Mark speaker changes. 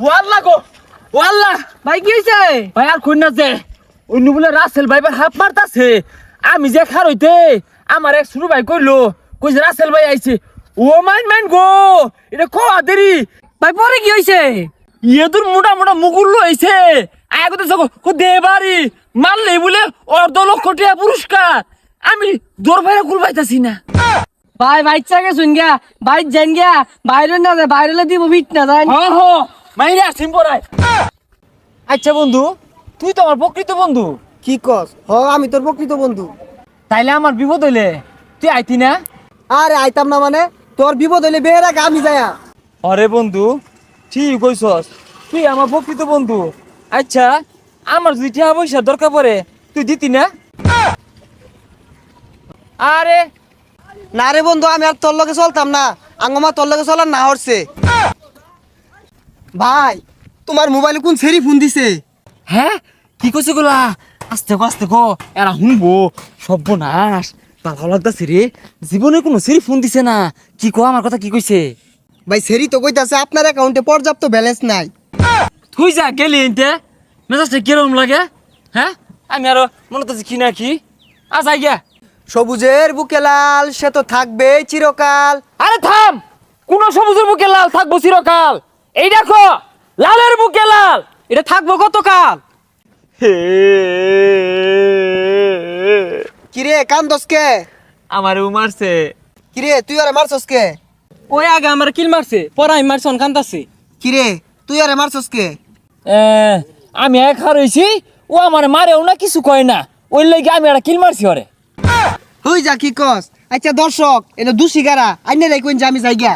Speaker 1: ওয়াল্লা গো ওয়াল্লা
Speaker 2: ভাই কি হইছে?
Speaker 1: ভাই আর কই না যে অন্য বলে রাসেল ভাই হাফ মারতাছে আমি যে খার হইতে আমার এক শুরু ভাই কইলো কই যে রাসেল ভাই আইছে ও মাইন গো এটা কো আদেরি
Speaker 2: ভাই পরে কি হইছে?
Speaker 1: ইয়ে তোর মোটা মোটা মুগুল্লো হইছে আগে তো কো দে বাড়ি মারলে বলে অর্ধ লক্ষ টাকা পুরস্কার আমি দৌড় ভাইরা কুল পাইতাছি না
Speaker 2: ভাই চাকে শুন গা ভাই জান গা বাইরে না যায় বাইরে দিব ফিট না যায়
Speaker 1: হ মাইরে আসিম পড়াই আচ্ছা বন্ধু তুই তো আমার প্রকৃত বন্ধু
Speaker 3: কি কস? আমি তোর প্রকৃত বন্ধু।
Speaker 1: তাইলে আমার বিপদ হইলে তুই আইতি না
Speaker 3: আরে আইতাম না মানে, তোর বিপদ হইলে বের আগে আমি যায়া।
Speaker 1: আরে বন্ধু ঠিক কইছস তুই আমার প্রকৃত বন্ধু আচ্ছা আমার যদি টাকা পয়সা দরকার পড়ে তুই দিতি না আরে
Speaker 3: না রে বন্ধু, আমি আর তোর লগে চলতাম না। আঙ্গমা তোর লগে চলার না হরছে। ভাই তোমার মোবাইলে কোন সেরি ফোন দিছে?
Speaker 1: হ্যাঁ কি কইছে গুলা আস্তে গো এরা শুনবো সর্বনাশ ভালো লাগতাছে রে জীবনে কোনো সিরি ফোন দিছে না কি কো আমার কথা কি কইছে
Speaker 3: ভাই সেরি তো কইতাছে আপনার অ্যাকাউন্টে পর্যাপ্ত ব্যালেন্স নাই।
Speaker 1: তুই যা গেলি এনতে মেজাজটা কিরম লাগে হ্যাঁ আমি আরো মনে তো কি না কি আচ্ছা গিয়া
Speaker 3: সবুজের বুকে লাল সে তো থাকবে চিরকাল।
Speaker 1: আরে থাম কোন সবুজের বুকে লাল থাকবো চিরকাল এই দেখো লালের বুকে লাল
Speaker 2: এটা থাকবো কতকাল?
Speaker 3: কিরে কান্দস কে?
Speaker 1: আমার মারছে
Speaker 3: কিরে তুই আরে মারছস কে?
Speaker 2: ওই আগে আমার কিল মারছে পরে আমি মারছন কান্দাছি।
Speaker 3: কিরে তুই আরে মারছস কে?
Speaker 1: আমি এক হারইছি ও আমার মারেও না কিছু কয় না ওই লাগি আমি একটা কিল মারছি ওরে
Speaker 3: হই যা কি কস? আচ্ছা দর্শক এটা দুশি গারা আইনে রে কোন যে আমি যাই গিয়া।